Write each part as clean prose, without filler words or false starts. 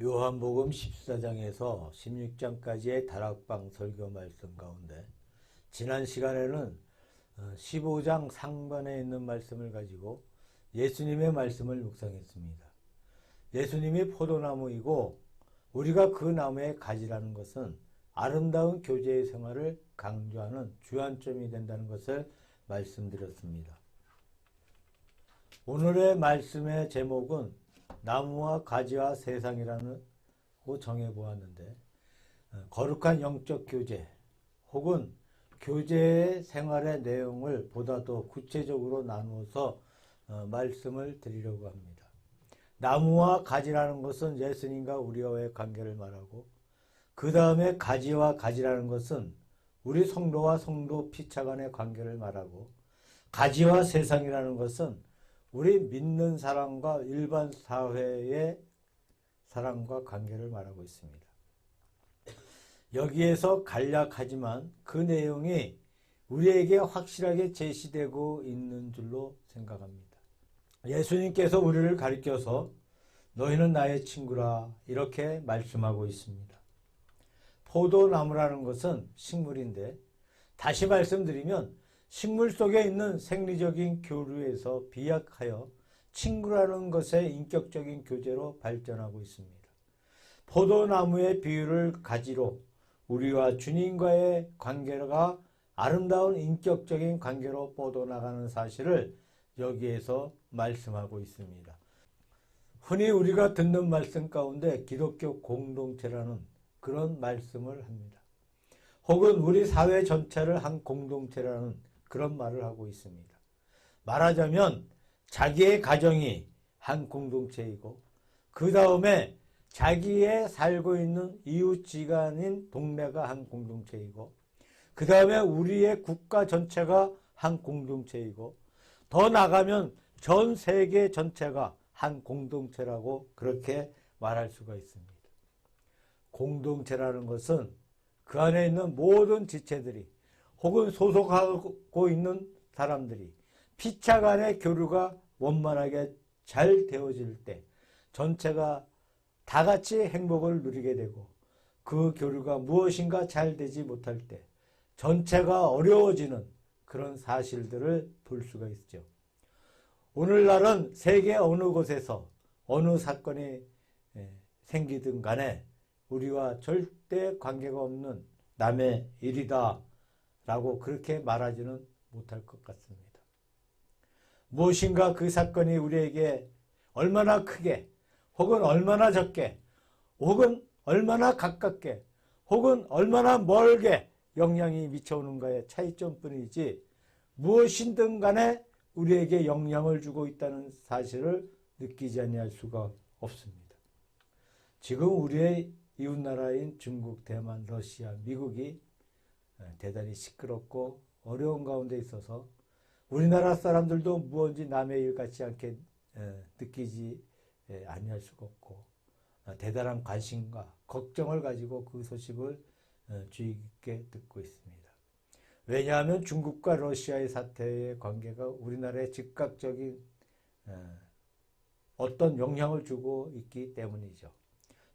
요한복음 14장에서 16장까지의 다락방 설교 말씀 가운데 지난 시간에는 15장 상반에 있는 말씀을 가지고 예수님의 말씀을 묵상했습니다. 예수님이 포도나무이고 우리가 그 나무의 가지라는 것은 아름다운 교제의 생활을 강조하는 주안점이 된다는 것을 말씀드렸습니다. 오늘의 말씀의 제목은 나무와 가지와 세상이라고 정해보았는데, 거룩한 영적 교제 혹은 교제의 생활의 내용을 보다 더 구체적으로 나누어서 말씀을 드리려고 합니다. 나무와 가지라는 것은 예수님과 우리와의 관계를 말하고, 그 다음에 가지와 가지라는 것은 우리 성도와 성도 피차 간의 관계를 말하고, 가지와 세상이라는 것은 우리 믿는 사람과 일반 사회의 사람과 관계를 말하고 있습니다. 여기에서 간략하지만 그 내용이 우리에게 확실하게 제시되고 있는 줄로 생각합니다. 예수님께서 우리를 가리켜서 너희는 나의 친구라 이렇게 말씀하고 있습니다. 포도나무라는 것은 식물인데, 다시 말씀드리면 식물 속에 있는 생리적인 교류에서 비약하여 친구라는 것의 인격적인 교제로 발전하고 있습니다. 포도나무의 비유를 가지로 우리와 주님과의 관계가 아름다운 인격적인 관계로 뻗어나가는 사실을 여기에서 말씀하고 있습니다. 흔히 우리가 듣는 말씀 가운데 기독교 공동체라는 그런 말씀을 합니다. 혹은 우리 사회 전체를 한 공동체라는 그런 말을 하고 있습니다. 말하자면 자기의 가정이 한 공동체이고, 그 다음에 자기의 살고 있는 이웃지간인 동네가 한 공동체이고, 그 다음에 우리의 국가 전체가 한 공동체이고, 더 나가면 전 세계 전체가 한 공동체라고 그렇게 말할 수가 있습니다. 공동체라는 것은 그 안에 있는 모든 지체들이 혹은 소속하고 있는 사람들이 피차 간의 교류가 원만하게 잘 되어질 때 전체가 다 같이 행복을 누리게 되고, 그 교류가 무엇인가 잘 되지 못할 때 전체가 어려워지는 그런 사실들을 볼 수가 있죠. 오늘날은 세계 어느 곳에서 어느 사건이 생기든 간에 우리와 절대 관계가 없는 남의 일이다 라고 그렇게 말하지는 못할 것 같습니다. 무엇인가 그 사건이 우리에게 얼마나 크게 혹은 얼마나 적게 혹은 얼마나 가깝게 혹은 얼마나 멀게 영향이 미쳐오는가의 차이점뿐이지 무엇이든 간에 우리에게 영향을 주고 있다는 사실을 느끼지 아니할 수가 없습니다. 지금 우리의 이웃나라인 중국, 대만, 러시아, 미국이 대단히 시끄럽고 어려운 가운데 있어서 우리나라 사람들도 무언지 남의 일 같지 않게 느끼지 아니할 수가 없고, 대단한 관심과 걱정을 가지고 그 소식을 주의 깊게 듣고 있습니다. 왜냐하면 중국과 러시아의 사태의 관계가 우리나라에 즉각적인 어떤 영향을 주고 있기 때문이죠.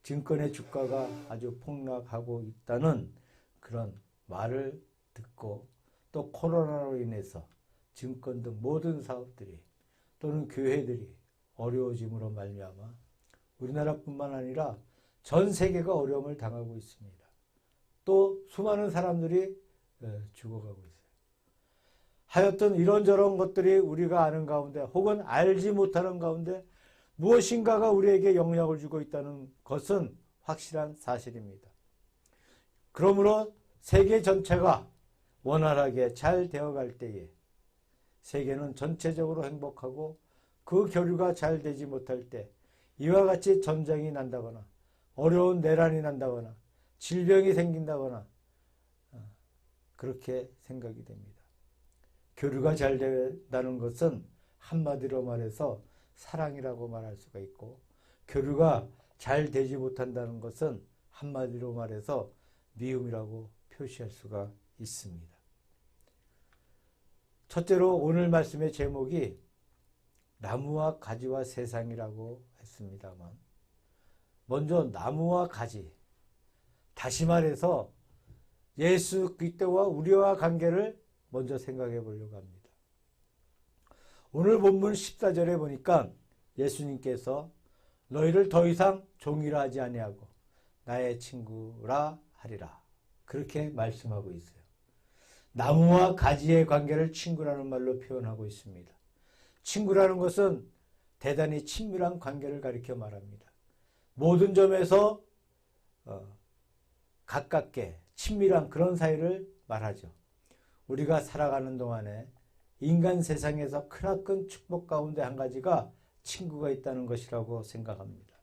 증권의 주가가 아주 폭락하고 있다는 그런 말을 듣고, 또 코로나로 인해서 증권 등 모든 사업들이 또는 교회들이 어려워짐으로 말미암아 우리나라뿐만 아니라 전 세계가 어려움을 당하고 있습니다. 또 수많은 사람들이 죽어가고 있어요. 하여튼 이런저런 것들이 우리가 아는 가운데 혹은 알지 못하는 가운데 무엇인가가 우리에게 영향을 주고 있다는 것은 확실한 사실입니다. 그러므로 세계 전체가 원활하게 잘 되어갈 때에 세계는 전체적으로 행복하고, 그 교류가 잘 되지 못할 때 이와 같이 전쟁이 난다거나 어려운 내란이 난다거나 질병이 생긴다거나 그렇게 생각이 됩니다. 교류가 잘 된다는 것은 한마디로 말해서 사랑이라고 말할 수가 있고, 교류가 잘 되지 못한다는 것은 한마디로 말해서 미움이라고 표시할 수가 있습니다. 첫째로 오늘 말씀의 제목이 나무와 가지와 세상이라고 했습니다만, 먼저 나무와 가지, 다시 말해서 예수 그리스도와 우리와 관계를 먼저 생각해 보려고 합니다. 오늘 본문 14절에 보니까 예수님께서 너희를 더 이상 종이라 하지 아니하고 나의 친구라 하리라, 그렇게 말씀하고 있어요. 나무와 가지의 관계를 친구라는 말로 표현하고 있습니다. 친구라는 것은 대단히 친밀한 관계를 가리켜 말합니다. 모든 점에서 가깝게 친밀한 그런 사이를 말하죠. 우리가 살아가는 동안에 인간 세상에서 크나큰 축복 가운데 한 가지가 친구가 있다는 것이라고 생각합니다.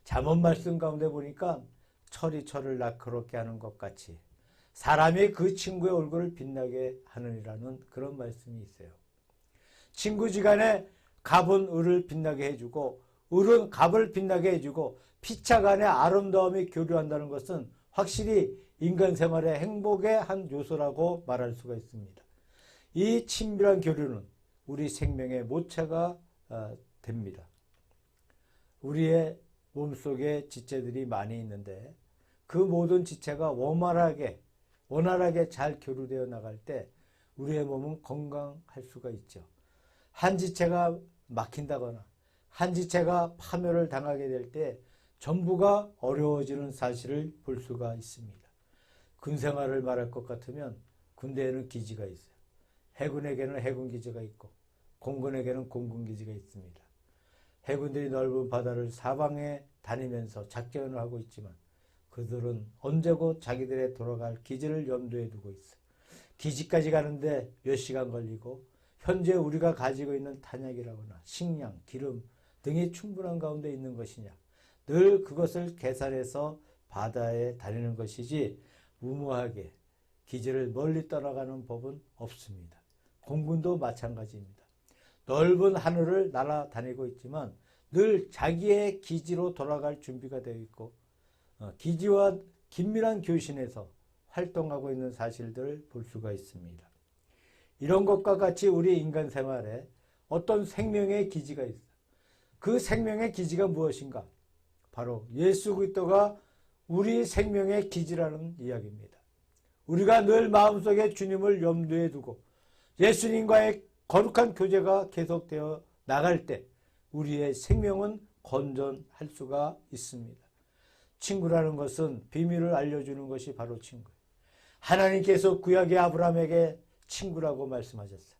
잠언 말씀 가운데 보니까 철이 철을 날카롭게 하는 것 같이 사람이 그 친구의 얼굴을 빛나게 하느니라는 그런 말씀이 있어요. 친구지간에 갑은 을을 빛나게 해주고 을은 갑을 빛나게 해주고 피차 간의 아름다움이 교류한다는 것은 확실히 인간 생활의 행복의 한 요소라고 말할 수가 있습니다. 이 친밀한 교류는 우리 생명의 모체가 됩니다. 우리의 몸속에 지체들이 많이 있는데 그 모든 지체가 원활하게 잘 교류되어 나갈 때 우리의 몸은 건강할 수가 있죠. 한 지체가 막힌다거나 한 지체가 파멸을 당하게 될 때 전부가 어려워지는 사실을 볼 수가 있습니다. 군 생활을 말할 것 같으면 군대에는 기지가 있어요. 해군에게는 해군기지가 있고 공군에게는 공군기지가 있습니다. 해군들이 넓은 바다를 사방에 다니면서 작전을 하고 있지만 그들은 언제고 자기들의 돌아갈 기지를 염두에 두고 있어요. 기지까지 가는데 몇 시간 걸리고 현재 우리가 가지고 있는 탄약이라거나 식량, 기름 등이 충분한 가운데 있는 것이냐, 늘 그것을 계산해서 바다에 다니는 것이지 무모하게 기지를 멀리 떠나가는 법은 없습니다. 공군도 마찬가지입니다. 넓은 하늘을 날아다니고 있지만 늘 자기의 기지로 돌아갈 준비가 되어 있고 기지와 긴밀한 교신에서 활동하고 있는 사실들을 볼 수가 있습니다. 이런 것과 같이 우리 인간 생활에 어떤 생명의 기지가 있어요. 그 생명의 기지가 무엇인가? 바로 예수 그리스도가 우리 생명의 기지라는 이야기입니다. 우리가 늘 마음속에 주님을 염두에 두고 예수님과의 거룩한 교제가 계속되어 나갈 때 우리의 생명은 건전할 수가 있습니다. 친구라는 것은 비밀을 알려주는 것이 바로 친구예요. 하나님께서 구약의 아브라함에게 친구라고 말씀하셨어요.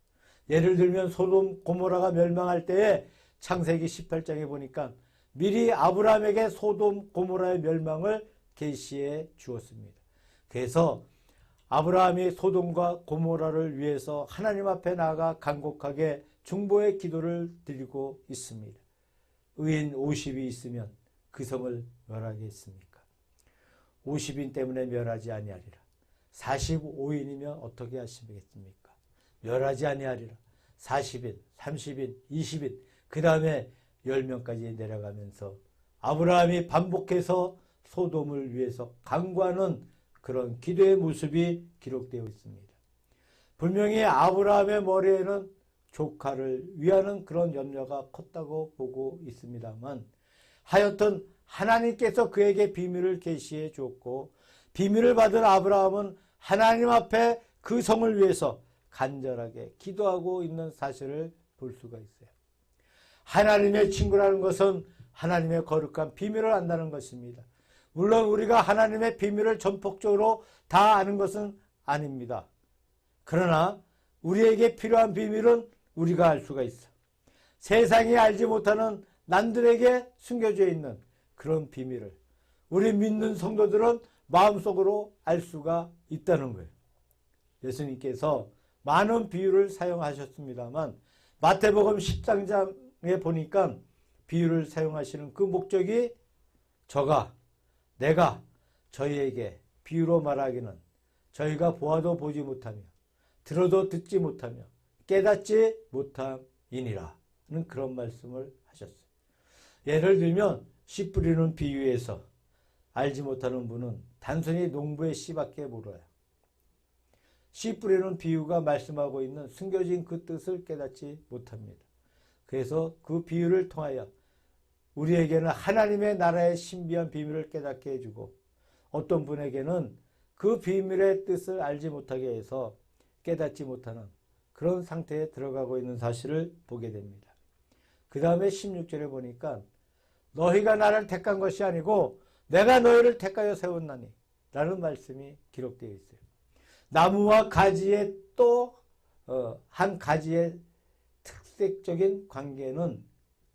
예를 들면 소돔 고모라가 멸망할 때에 창세기 18장에 보니까 미리 아브라함에게 소돔 고모라의 멸망을 계시해 주었습니다. 그래서 아브라함이 소돔과 고모라를 위해서 하나님 앞에 나아가 간곡하게 중보의 기도를 드리고 있습니다. 의인 50이 있으면 그 성을 멸하겠습니까? 50인 때문에 멸하지 아니하리라. 45인이면 어떻게 하시겠습니까? 멸하지 아니하리라. 40인, 30인, 20인, 그 다음에 10명까지 내려가면서 아브라함이 반복해서 소돔을 위해서 간구하는 그런 기도의 모습이 기록되어 있습니다. 분명히 아브라함의 머리에는 조카를 위하는 그런 염려가 컸다고 보고 있습니다만 하여튼 하나님께서 그에게 비밀을 계시해 주었고 비밀을 받은 아브라함은 하나님 앞에 그 성을 위해서 간절하게 기도하고 있는 사실을 볼 수가 있어요. 하나님의 친구라는 것은 하나님의 거룩한 비밀을 안다는 것입니다. 물론 우리가 하나님의 비밀을 전폭적으로 다 아는 것은 아닙니다. 그러나 우리에게 필요한 비밀은 우리가 알 수가 있어. 세상이 알지 못하는 남들에게 숨겨져 있는 그런 비밀을 우리 믿는 성도들은 마음속으로 알 수가 있다는 거예요. 예수님께서 많은 비유를 사용하셨습니다만 마태복음 10장에 보니까 비유를 사용하시는 그 목적이 내가 저희에게 비유로 말하기는 저희가 보아도 보지 못하며 들어도 듣지 못하며 깨닫지 못함이니라 는 그런 말씀을 하셨어요. 예를 들면 씨 뿌리는 비유에서 알지 못하는 분은 단순히 농부의 씨밖에 몰라요. 씨 뿌리는 비유가 말씀하고 있는 숨겨진 그 뜻을 깨닫지 못합니다. 그래서 그 비유를 통하여 우리에게는 하나님의 나라의 신비한 비밀을 깨닫게 해주고 어떤 분에게는 그 비밀의 뜻을 알지 못하게 해서 깨닫지 못하는 그런 상태에 들어가고 있는 사실을 보게 됩니다. 그 다음에 16절에 보니까 너희가 나를 택한 것이 아니고 내가 너희를 택하여 세웠나니 라는 말씀이 기록되어 있어요. 나무와 가지의 또 한 가지의 특색적인 관계는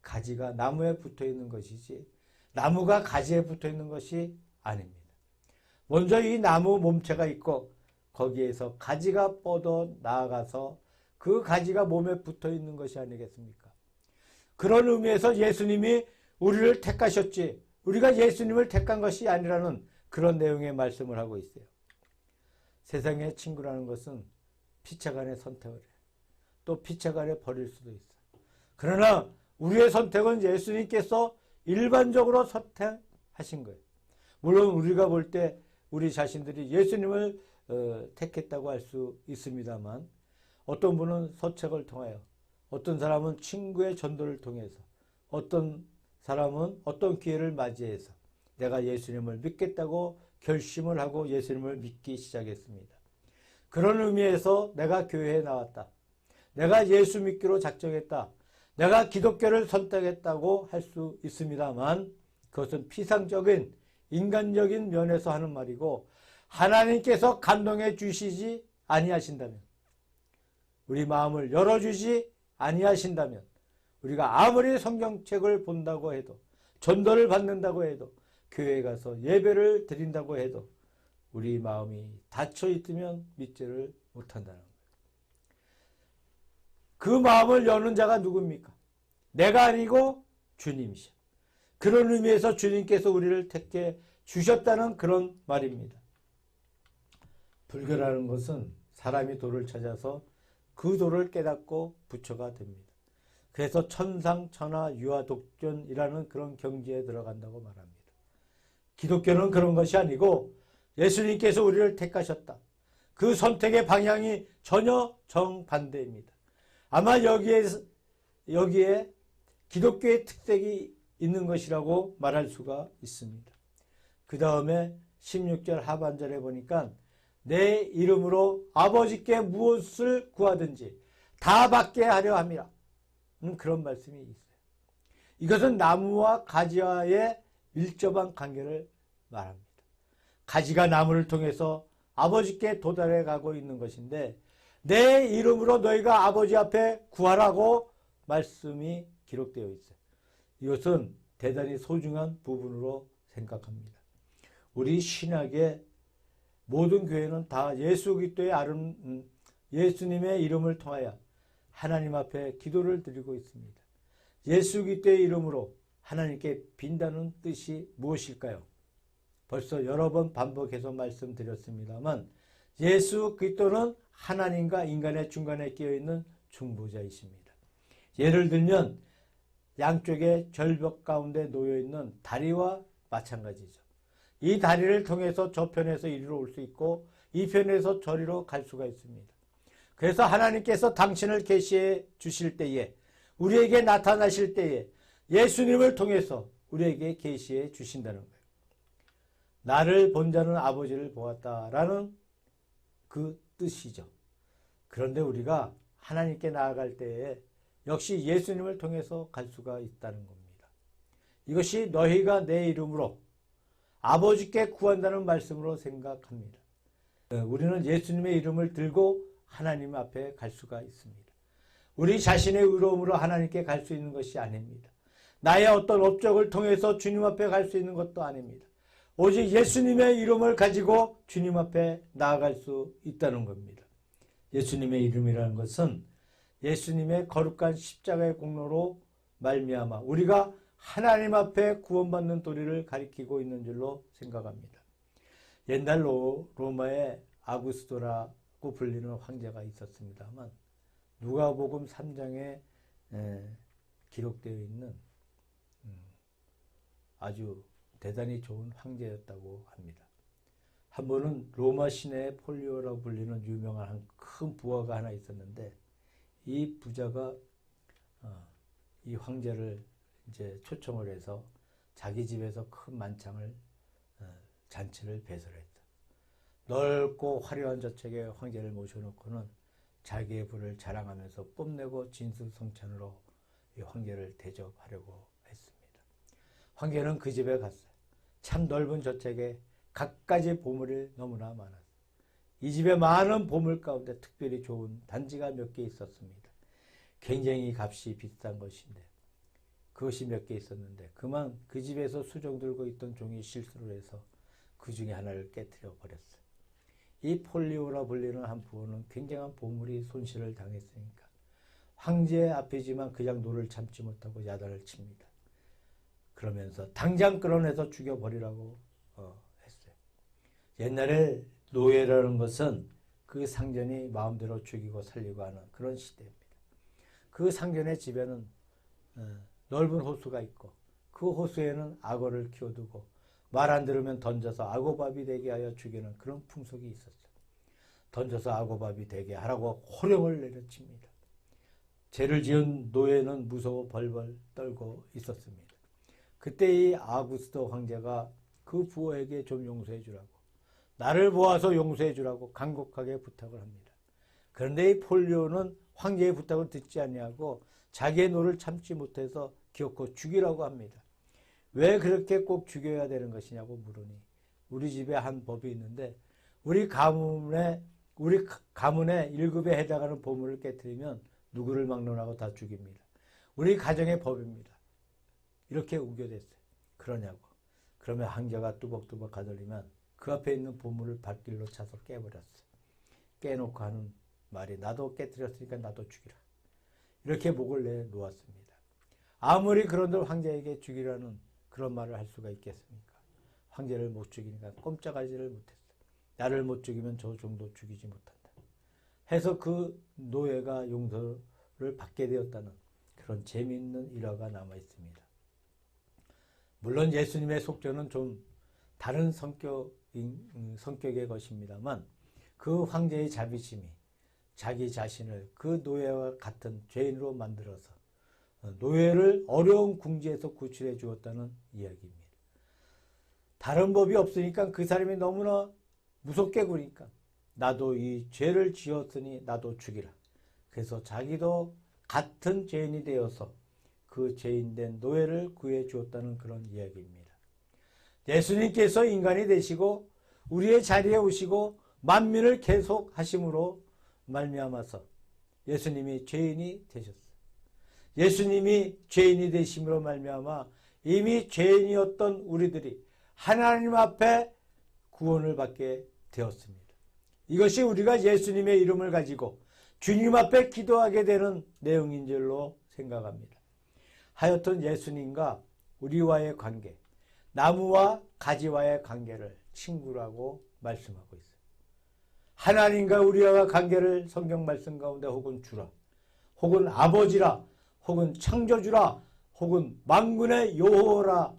가지가 나무에 붙어 있는 것이지 나무가 가지에 붙어 있는 것이 아닙니다. 먼저 이 나무 몸체가 있고 거기에서 가지가 뻗어 나아가서 그 가지가 몸에 붙어 있는 것이 아니겠습니까? 그런 의미에서 예수님이 우리를 택하셨지 우리가 예수님을 택한 것이 아니라는 그런 내용의 말씀을 하고 있어요. 세상의 친구라는 것은 피차간에 선택을 해요. 또 피차간에 버릴 수도 있어요. 그러나 우리의 선택은 예수님께서 일반적으로 선택하신 거예요. 물론 우리가 볼 때 우리 자신들이 예수님을 택했다고 할 수 있습니다만 어떤 분은 서책을 통하여 어떤 사람은 친구의 전도를 통해서 어떤 사람은 어떤 기회를 맞이해서 내가 예수님을 믿겠다고 결심을 하고 예수님을 믿기 시작했습니다. 그런 의미에서 내가 교회에 나왔다. 내가 예수 믿기로 작정했다. 내가 기독교를 선택했다고 할 수 있습니다만 그것은 피상적인 인간적인 면에서 하는 말이고 하나님께서 감동해 주시지 아니하신다면 우리 마음을 열어주지 아니하신다면 우리가 아무리 성경책을 본다고 해도 전도를 받는다고 해도 교회에 가서 예배를 드린다고 해도 우리 마음이 닫혀 있으면 믿지를 못한다는 거예요. 그 마음을 여는 자가 누굽니까? 내가 아니고 주님이시오. 그런 의미에서 주님께서 우리를 택해 주셨다는 그런 말입니다. 불교라는 것은 사람이 도를 찾아서 그 도를 깨닫고 부처가 됩니다. 그래서 천상천하 유아독존이라는 그런 경지에 들어간다고 말합니다. 기독교는 그런 것이 아니고 예수님께서 우리를 택하셨다. 그 선택의 방향이 전혀 정반대입니다. 아마 여기에 기독교의 특색이 있는 것이라고 말할 수가 있습니다. 그 다음에 16절 하반절에 보니까 내 이름으로 아버지께 무엇을 구하든지 다 받게 하려 함이라. 그런 말씀이 있어요. 이것은 나무와 가지와의 밀접한 관계를 말합니다. 가지가 나무를 통해서 아버지께 도달해 가고 있는 것인데 내 이름으로 너희가 아버지 앞에 구하라고 말씀이 기록되어 있어요. 이것은 대단히 소중한 부분으로 생각합니다. 우리 신학의 모든 교회는 다 예수 그리스도의 예수님의 이름을 통하여 하나님 앞에 기도를 드리고 있습니다. 예수 그리스도의 이름으로 하나님께 빈다는 뜻이 무엇일까요? 벌써 여러 번 반복해서 말씀드렸습니다만 예수 그리스도는 하나님과 인간의 중간에 끼어있는 중보자이십니다. 예를 들면 양쪽의 절벽 가운데 놓여있는 다리와 마찬가지죠. 이 다리를 통해서 저편에서 이리로 올 수 있고 이 편에서 저리로 갈 수가 있습니다. 그래서 하나님께서 당신을 계시해 주실 때에 우리에게 나타나실 때에 예수님을 통해서 우리에게 계시해 주신다는 거예요. 나를 본 자는 아버지를 보았다라는 그 뜻이죠. 그런데 우리가 하나님께 나아갈 때에 역시 예수님을 통해서 갈 수가 있다는 겁니다. 이것이 너희가 내 이름으로 아버지께 구한다는 말씀으로 생각합니다. 우리는 예수님의 이름을 들고 하나님 앞에 갈 수가 있습니다. 우리 자신의 의로움으로 하나님께 갈 수 있는 것이 아닙니다. 나의 어떤 업적을 통해서 주님 앞에 갈 수 있는 것도 아닙니다. 오직 예수님의 이름을 가지고 주님 앞에 나아갈 수 있다는 겁니다. 예수님의 이름이라는 것은 예수님의 거룩한 십자가의 공로로 말미암아 우리가 하나님 앞에 구원받는 도리를 가리키고 있는 줄로 생각합니다. 옛날 로마에 아구스토라고 불리는 황제가 있었습니다만 누가복음 3장에 기록되어 있는 아주 대단히 좋은 황제였다고 합니다. 한 번은 로마 시내에 폴리오라고 불리는 유명한 큰 부하가 하나 있었는데 이 부자가 이 황제를 이제 초청을 해서 자기 집에서 큰 만찬을 잔치를 배설했다. 넓고 화려한 저택에 황제를 모셔놓고는 자기의 부를 자랑하면서 뽐내고 진수성찬으로 이 황제를 대접하려고 했습니다. 황제는 그 집에 갔어요. 참 넓은 저택에 갖가지 보물이 너무나 많았어요. 이 집에 많은 보물 가운데 특별히 좋은 단지가 몇 개 있었습니다. 굉장히 값이 비싼 것인데 그것이 몇 개 있었는데 그만 그 집에서 수종 들고 있던 종이 실수를 해서 그 중에 하나를 깨뜨려 버렸어요. 이 폴리오라 불리는 한 부호는 굉장한 보물이 손실을 당했으니까 황제 앞이지만 그냥 노를 참지 못하고 야단을 칩니다. 그러면서 당장 끌어내서 죽여버리라고 했어요. 옛날에 노예라는 것은 그 상전이 마음대로 죽이고 살리고 하는 그런 시대입니다. 그 상전의 집에는 넓은 호수가 있고 그 호수에는 악어를 키워두고 말 안 들으면 던져서 악어밥이 되게 하여 죽이는 그런 풍속이 있었어요. 던져서 악어밥이 되게 하라고 호령을 내려칩니다. 죄를 지은 노예는 무서워 벌벌 떨고 있었습니다. 그때 이 아구스도 황제가 그 부호에게 좀 용서해 주라고 나를 보아서 용서해 주라고 간곡하게 부탁을 합니다. 그런데 이 폴리오는 황제의 부탁을 듣지 아니하고 자기의 노를 참지 못해서 기어코 죽이라고 합니다. 왜 그렇게 꼭 죽여야 되는 것이냐고 물으니 우리 집에 한 법이 있는데 우리 가문의 1급에 해당하는 보물을 깨뜨리면 누구를 막론하고 다 죽입니다. 우리 가정의 법입니다. 이렇게 우겨댔어요. 그러냐고. 그러면 황제가 뚜벅뚜벅 가돌리면 그 앞에 있는 보물을 발길로 차서 깨버렸어요. 깨놓고 하는 말이 나도 깨뜨렸으니까 나도 죽이라. 이렇게 목을 내놓았습니다. 아무리 그런들 황제에게 죽이라는 그런 말을 할 수가 있겠습니까? 황제를 못 죽이니까 꼼짝하지를 못했어요. 나를 못 죽이면 저 정도 죽이지 못한다. 해서 그 노예가 용서를 받게 되었다는 그런 재미있는 일화가 남아 있습니다. 물론 예수님의 속죄는 좀 다른 성격의 것입니다만 그 황제의 자비심이 자기 자신을 그 노예와 같은 죄인으로 만들어서 노예를 어려운 궁지에서 구출해 주었다는 이야기입니다. 다른 법이 없으니까 그 사람이 너무나 무섭게 구니까 나도 이 죄를 지었으니 나도 죽이라. 그래서 자기도 같은 죄인이 되어서 그 죄인된 노예를 구해 주었다는 그런 이야기입니다. 예수님께서 인간이 되시고 우리의 자리에 오시고 만민을 계속 하심으로 말미암아서 예수님이 죄인이 되셨어요. 예수님이 죄인이 되심으로 말미암아 이미 죄인이었던 우리들이 하나님 앞에 구원을 받게 되었습니다. 이것이 우리가 예수님의 이름을 가지고 주님 앞에 기도하게 되는 내용인 줄로 생각합니다. 하여튼 예수님과 우리와의 관계, 나무와 가지와의 관계를 친구라고 말씀하고 있어요. 하나님과 우리와 관계를 성경 말씀 가운데 혹은 주라, 혹은 아버지라, 혹은 창조주라, 혹은 만군의 여호와라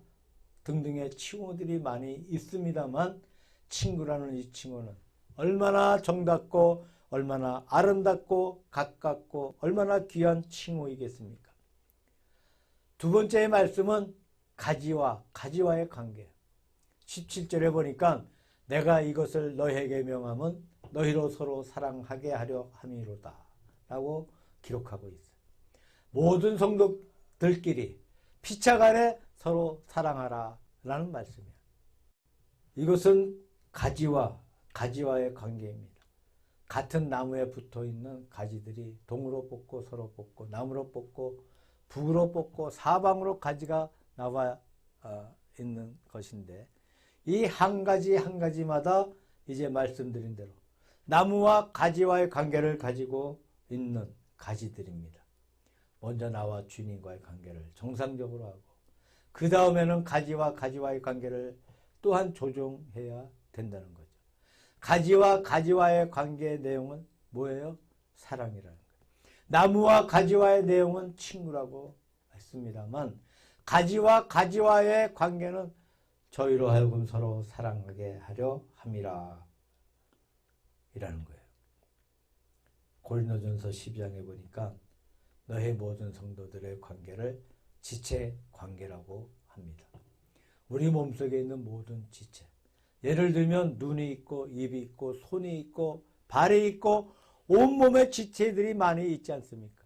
등등의 칭호들이 많이 있습니다만 친구라는 이 칭호는 얼마나 정답고 얼마나 아름답고 가깝고 얼마나 귀한 칭호이겠습니까? 두 번째 말씀은 가지와의 관계. 17절에 보니까 내가 이것을 너희에게 명함은 너희로 서로 사랑하게 하려 함이로다 라고 기록하고 있어요. 모든 성도들끼리 피차간에 서로 사랑하라 라는 말씀이에요. 이것은 가지와의 관계입니다. 같은 나무에 붙어있는 가지들이 동으로 뽑고 서로 뽑고 나무로 뽑고 북으로 뽑고 사방으로 가지가 나와 있는 것인데 이 한 가지 한 가지마다 이제 말씀드린 대로 나무와 가지와의 관계를 가지고 있는 가지들입니다. 먼저 나와 주님과의 관계를 정상적으로 하고 그 다음에는 가지와의 관계를 또한 조정해야 된다는 거죠. 가지와의 관계의 내용은 뭐예요? 사랑이라는 거예요. 나무와 가지와의 내용은 친구라고 했습니다만 가지와의 관계는 저희로 하여금 서로 사랑하게 하려 함이라 이라는 거예요. 고린도전서 12장에 보니까 너희 모든 성도들의 관계를 지체 관계라고 합니다. 우리 몸속에 있는 모든 지체. 예를 들면 눈이 있고 입이 있고 손이 있고 발이 있고 온몸에 지체들이 많이 있지 않습니까?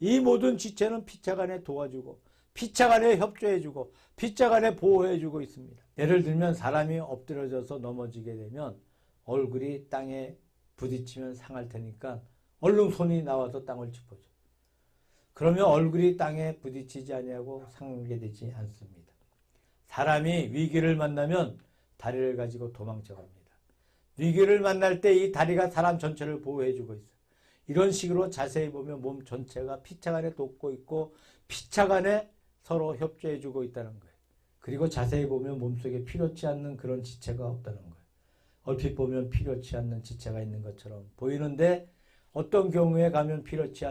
이 모든 지체는 피차간에 도와주고 피차간에 협조해주고 피차간에 보호해주고 있습니다. 예를 들면 사람이 엎드려져서 넘어지게 되면 얼굴이 땅에 부딪히면 상할 테니까 얼른 손이 나와서 땅을 짚어줘. 그러면 얼굴이 땅에 부딪히지 아니하고 상하게 되지 않습니다. 사람이 위기를 만나면 다리를 가지고 도망쳐 갑니다. 위기를 만날 때 이 다리가 사람 전체를 보호해주고 있어요. 이런 식으로 자세히 보면 몸 전체가 피차간에 돕고 있고 피차간에 서로 협조해주고 있다는 거예요. 그리고 자세히 보면 몸속에 필요치 않는 그런 지체가 없다는 거예요. 얼핏 보면 필요치 않는 지체가 있는 것처럼 보이는데 어떤 경우에 가면 필요치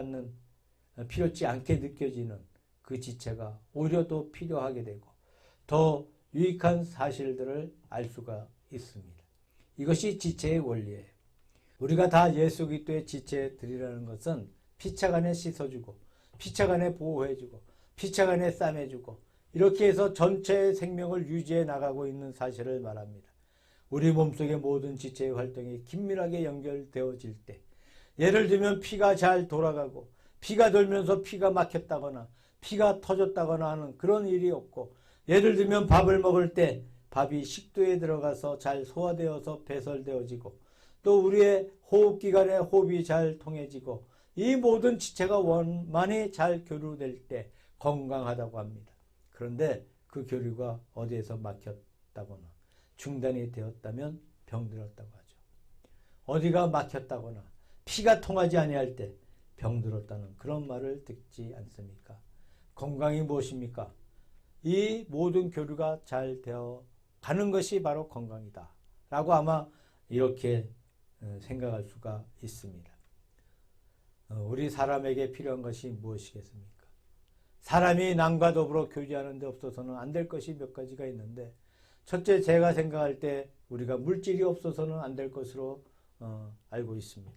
않게 느껴지는 그 지체가 오히려 더 필요하게 되고 더 유익한 사실들을 알 수가 있습니다. 이것이 지체의 원리예요. 우리가 다 예수 그리스도의 지체들이라는 것은 피차간에 씻어주고 피차간에 보호해주고 피차간에 싸매주고 이렇게 해서 전체의 생명을 유지해 나가고 있는 사실을 말합니다. 우리 몸속의 모든 지체의 활동이 긴밀하게 연결되어질 때 예를 들면 피가 잘 돌아가고 피가 돌면서 피가 막혔다거나 피가 터졌다거나 하는 그런 일이 없고 예를 들면 밥을 먹을 때 밥이 식도에 들어가서 잘 소화되어서 배설되어지고 또 우리의 호흡기관에 호흡이 잘 통해지고 이 모든 지체가 원만히 잘 교류될 때 건강하다고 합니다. 그런데 그 교류가 어디에서 막혔다거나 중단이 되었다면 병들었다고 하죠. 어디가 막혔다거나 피가 통하지 아니할 때 병들었다는 그런 말을 듣지 않습니까? 건강이 무엇입니까? 이 모든 교류가 잘 되어 가는 것이 바로 건강이다 라고 아마 이렇게 생각할 수가 있습니다. 우리 사람에게 필요한 것이 무엇이겠습니까? 사람이 남과 더불어 교제하는 데 없어서는 안 될 것이 몇 가지가 있는데 첫째, 제가 생각할 때 우리가 물질이 없어서는 안 될 것으로 알고 있습니다.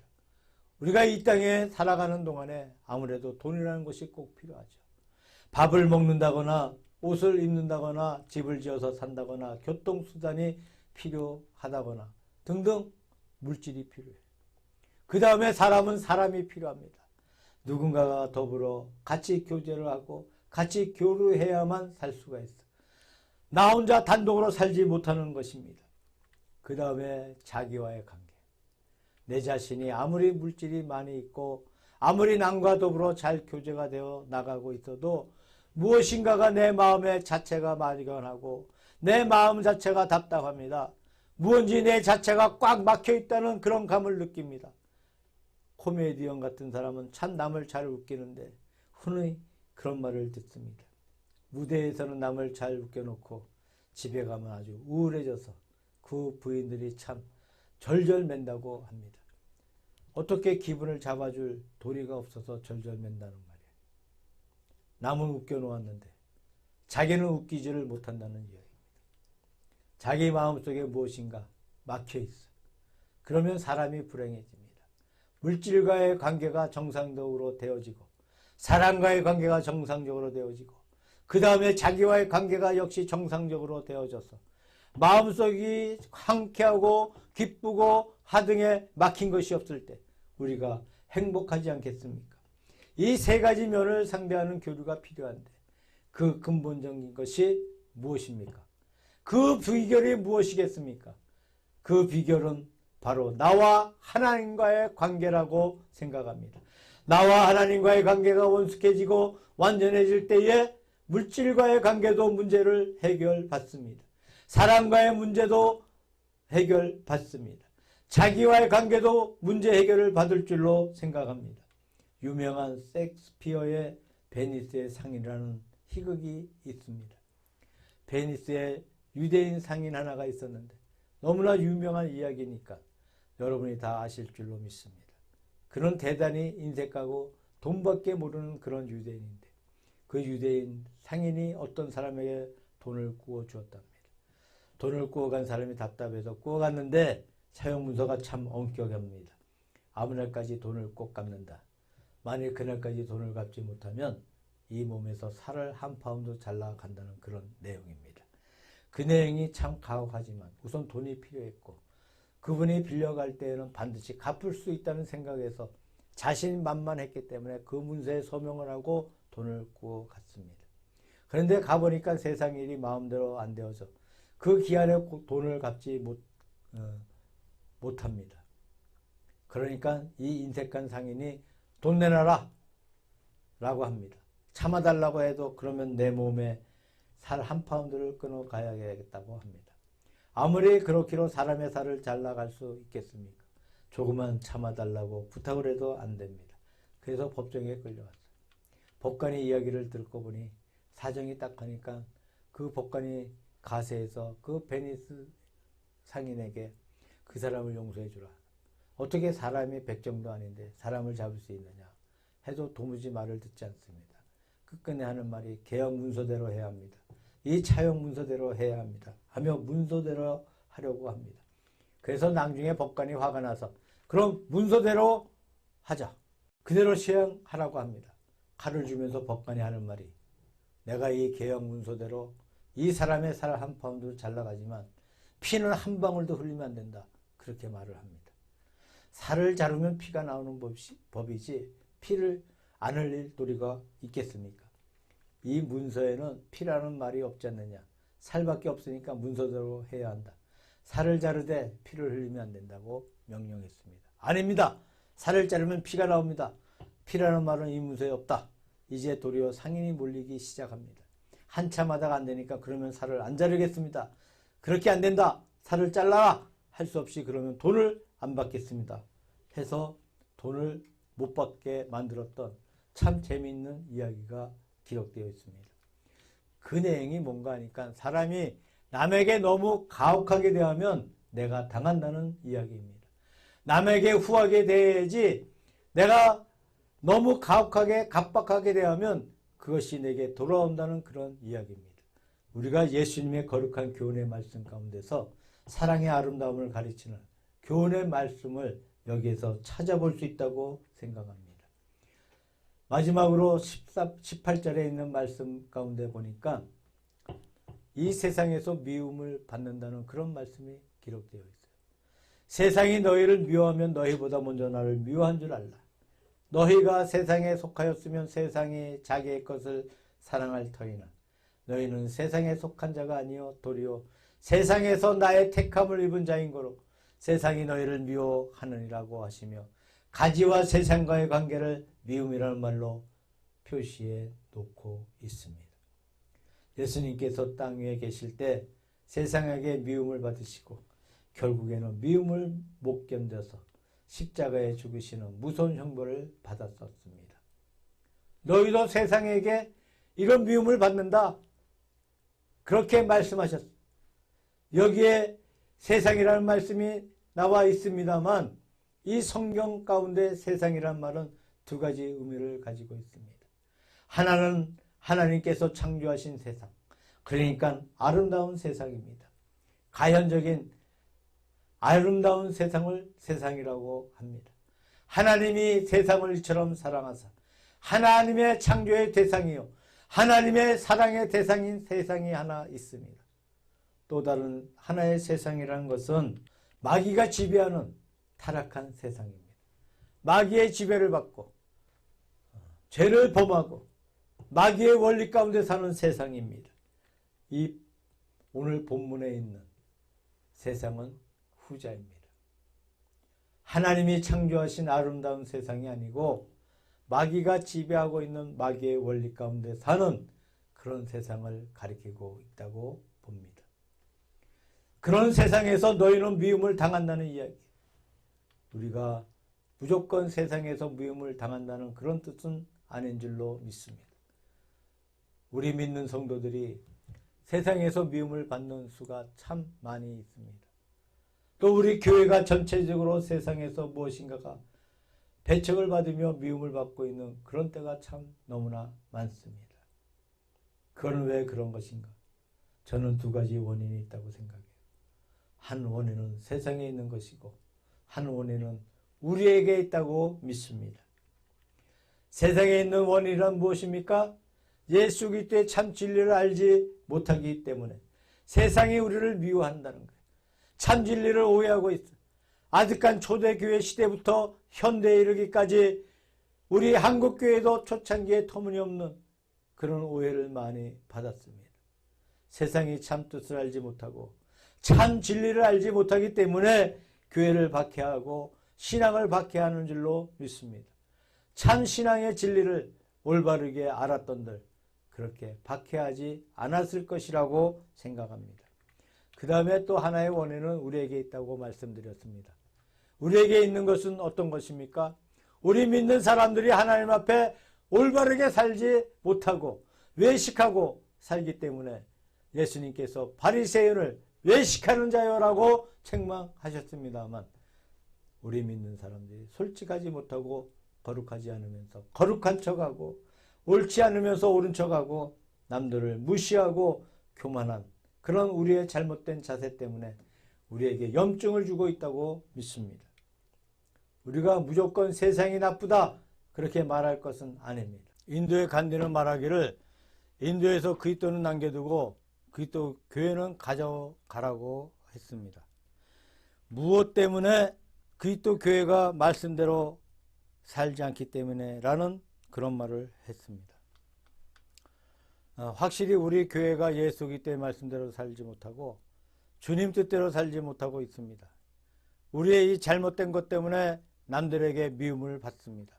우리가 이 땅에 살아가는 동안에 아무래도 돈이라는 것이 꼭 필요하죠. 밥을 먹는다거나 옷을 입는다거나 집을 지어서 산다거나 교통수단이 필요하다거나 등등 물질이 필요해요. 그 다음에 사람은 사람이 필요합니다. 누군가가 더불어 같이 교제를 하고 같이 교류해야만 살 수가 있어. 나 혼자 단독으로 살지 못하는 것입니다. 그 다음에 자기와의 관계. 내 자신이 아무리 물질이 많이 있고 아무리 남과 더불어 잘 교제가 되어 나가고 있어도 무엇인가가 내 마음의 자체가 막연하고 내 마음 자체가 답답합니다. 무언지 내 자체가 꽉 막혀 있다는 그런 감을 느낍니다. 코미디언 같은 사람은 참 남을 잘 웃기는데 흔히 그런 말을 듣습니다. 무대에서는 남을 잘 웃겨놓고 집에 가면 아주 우울해져서 그 부인들이 참 절절맨다고 합니다. 어떻게 기분을 잡아줄 도리가 없어서 절절맨다는 말이에요. 남은 웃겨놓았는데 자기는 웃기지를 못한다는 이야기입니다. 자기 마음속에 무엇인가 막혀있어. 그러면 사람이 불행해집니다. 물질과의 관계가 정상적으로 되어지고 사람과의 관계가 정상적으로 되어지고 그 다음에 자기와의 관계가 역시 정상적으로 되어져서 마음속이 상쾌하고 기쁘고 하등에 막힌 것이 없을 때 우리가 행복하지 않겠습니까? 이 세 가지 면을 상대하는 교류가 필요한데 그 근본적인 것이 무엇입니까? 그 비결이 무엇이겠습니까? 그 비결은 바로 나와 하나님과의 관계라고 생각합니다. 나와 하나님과의 관계가 원숙해지고 완전해질 때에 물질과의 관계도 문제를 해결받습니다. 사람과의 문제도 해결받습니다. 자기와의 관계도 문제 해결을 받을 줄로 생각합니다. 유명한 셰익스피어의 베니스의 상인이라는 희극이 있습니다. 베니스에 유대인 상인 하나가 있었는데 너무나 유명한 이야기니까 여러분이 다 아실 줄로 믿습니다. 그는 대단히 인색하고 돈밖에 모르는 그런 유대인인데 그 유대인 상인이 어떤 사람에게 돈을 구워 주었답니다. 돈을 구워간 사람이 답답해서 구워갔는데 사용문서가 참 엄격합니다. 아무 날까지 돈을 꼭 갚는다. 만일 그날까지 돈을 갚지 못하면 이 몸에서 살을 한 파운드 잘라간다는 그런 내용입니다. 그 내용이 참 가혹하지만 우선 돈이 필요했고 그분이 빌려갈 때에는 반드시 갚을 수 있다는 생각에서 자신이 만만했기 때문에 그 문서에 서명을 하고 돈을 구워 갔습니다. 그런데 가보니까 세상 일이 마음대로 안 되어져 그 기한에 돈을 갚지 못합니다. 그러니까 이 인색한 상인이 돈 내놔라 라고 합니다. 참아달라고 해도 그러면 내 몸에 살 한 파운드를 끊어 가야겠다고 합니다. 아무리 그렇기로 사람의 살을 잘라갈 수 있겠습니까? 조금만 참아달라고 부탁을 해도 안 됩니다. 그래서 법정에 끌려왔어요. 법관이 이야기를 듣고 보니 사정이 딱 하니까 그 법관이 가세해서 그 베니스 상인에게 그 사람을 용서해 주라. 어떻게 사람이 백정도 아닌데 사람을 잡을 수 있느냐 해도 도무지 말을 듣지 않습니다. 끝끝내 하는 말이 계약 문서대로 해야 합니다. 이 차용 문서대로 해야 합니다. 하며 문서대로 하려고 합니다. 그래서 나중에 법관이 화가 나서 그럼 문서대로 하자. 그대로 시행하라고 합니다. 칼을 주면서 법관이 하는 말이 내가 이 계약 문서대로 이 사람의 살 한 파운드 잘라가지만 피는 한 방울도 흘리면 안 된다. 그렇게 말을 합니다. 살을 자르면 피가 나오는 법이지 피를 안 흘릴 도리가 있겠습니까? 이 문서에는 피라는 말이 없지 않느냐. 살밖에 없으니까 문서대로 해야 한다. 살을 자르되 피를 흘리면 안 된다고 명령했습니다. 아닙니다. 살을 자르면 피가 나옵니다. 피라는 말은 이 문서에 없다. 이제 도리어 상인이 몰리기 시작합니다. 한참 하다가 안 되니까 그러면 살을 안 자르겠습니다. 그렇게 안 된다. 살을 잘라라. 할 수 없이 그러면 돈을 안 받겠습니다. 해서 돈을 못 받게 만들었던 참 재미있는 이야기가 기록되어 있습니다. 그 내용이 뭔가 하니까 사람이 남에게 너무 가혹하게 대하면 내가 당한다는 이야기입니다. 남에게 후하게 대해야지 내가 너무 가혹하게 갑박하게 대하면 그것이 내게 돌아온다는 그런 이야기입니다. 우리가 예수님의 거룩한 교훈의 말씀 가운데서 사랑의 아름다움을 가르치는 교훈의 말씀을 여기에서 찾아볼 수 있다고 생각합니다. 마지막으로 18절에 있는 말씀 가운데 보니까 이 세상에서 미움을 받는다는 그런 말씀이 기록되어 있어요. 세상이 너희를 미워하면 너희보다 먼저 나를 미워한 줄 알라. 너희가 세상에 속하였으면 세상이 자기의 것을 사랑할 터이나 너희는 세상에 속한 자가 아니요 도리어 세상에서 나의 택함을 입은 자인 거로 세상이 너희를 미워하느니라고 하시며 가지와 세상과의 관계를 미움이라는 말로 표시해 놓고 있습니다. 예수님께서 땅 위에 계실 때 세상에게 미움을 받으시고 결국에는 미움을 못 견뎌서 십자가에 죽으시는 무서운 형벌을 받았었습니다. 너희도 세상에게 이런 미움을 받는다. 그렇게 말씀하셨습니다. 여기에 세상이라는 말씀이 나와 있습니다만 이 성경 가운데 세상이란 말은 두 가지 의미를 가지고 있습니다. 하나는 하나님께서 창조하신 세상, 그러니까 아름다운 세상입니다. 가현적인 아름다운 세상을 세상이라고 합니다. 하나님이 세상을 이처럼 사랑하사 하나님의 창조의 대상이요 하나님의 사랑의 대상인 세상이 하나 있습니다. 또 다른 하나의 세상이라는 것은 마귀가 지배하는 타락한 세상입니다. 마귀의 지배를 받고 죄를 범하고 마귀의 원리 가운데 사는 세상입니다. 이 오늘 본문에 있는 세상은 후자입니다. 하나님이 창조하신 아름다운 세상이 아니고 마귀가 지배하고 있는 마귀의 원리 가운데 사는 그런 세상을 가리키고 있다고 봅니다. 그런 세상에서 너희는 미움을 당한다는 이야기. 우리가 무조건 세상에서 미움을 당한다는 그런 뜻은 아닌 줄로 믿습니다. 우리 믿는 성도들이 세상에서 미움을 받는 수가 참 많이 있습니다. 또 우리 교회가 전체적으로 세상에서 무엇인가가 배척을 받으며 미움을 받고 있는 그런 때가 참 너무나 많습니다. 그건 왜 그런 것인가? 저는 두 가지 원인이 있다고 생각해요. 한 원인은 세상에 있는 것이고 한 원인은 우리에게 있다고 믿습니다. 세상에 있는 원인은 무엇입니까? 예수 그리스도의 참 진리를 알지 못하기 때문에 세상이 우리를 미워한다는 거예요. 참 진리를 오해하고 있어. 아득한 초대교회 시대부터 현대에 이르기까지 우리 한국교회도 초창기에 터무니없는 그런 오해를 많이 받았습니다. 세상이 참 뜻을 알지 못하고 참 진리를 알지 못하기 때문에 교회를 박해하고 신앙을 박해하는 줄로 믿습니다. 참 신앙의 진리를 올바르게 알았던들 그렇게 박해하지 않았을 것이라고 생각합니다. 그 다음에 또 하나의 원인은 우리에게 있다고 말씀드렸습니다. 우리에게 있는 것은 어떤 것입니까? 우리 믿는 사람들이 하나님 앞에 올바르게 살지 못하고 외식하고 살기 때문에 예수님께서 바리새인을 외식하는 자여라고 책망하셨습니다만 우리 믿는 사람들이 솔직하지 못하고 거룩하지 않으면서 거룩한 척하고 옳지 않으면서 옳은 척하고 남들을 무시하고 교만한 그런 우리의 잘못된 자세 때문에 우리에게 염증을 주고 있다고 믿습니다. 우리가 무조건 세상이 나쁘다 그렇게 말할 것은 아닙니다. 인도의 간디는 말하기를 인도에서 그리스도는 남겨두고 그리스도 교회는 가져가라고 했습니다. 무엇 때문에 그리스도 교회가 말씀대로 살지 않기 때문에 라는 그런 말을 했습니다. 확실히 우리 교회가 예수 그리스도의 말씀대로 살지 못하고 주님 뜻대로 살지 못하고 있습니다. 우리의 이 잘못된 것 때문에 남들에게 미움을 받습니다.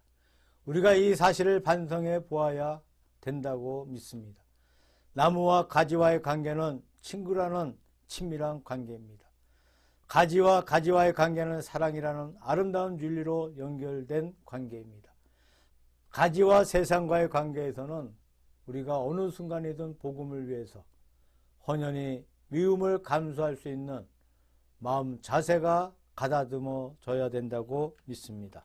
우리가 이 사실을 반성해 보아야 된다고 믿습니다. 나무와 가지와의 관계는 친구라는 친밀한 관계입니다. 가지와 가지와의 관계는 사랑이라는 아름다운 윤리로 연결된 관계입니다. 가지와 세상과의 관계에서는 우리가 어느 순간이든 복음을 위해서 헌연히 미움을 감수할 수 있는 마음 자세가 가다듬어져야 된다고 믿습니다.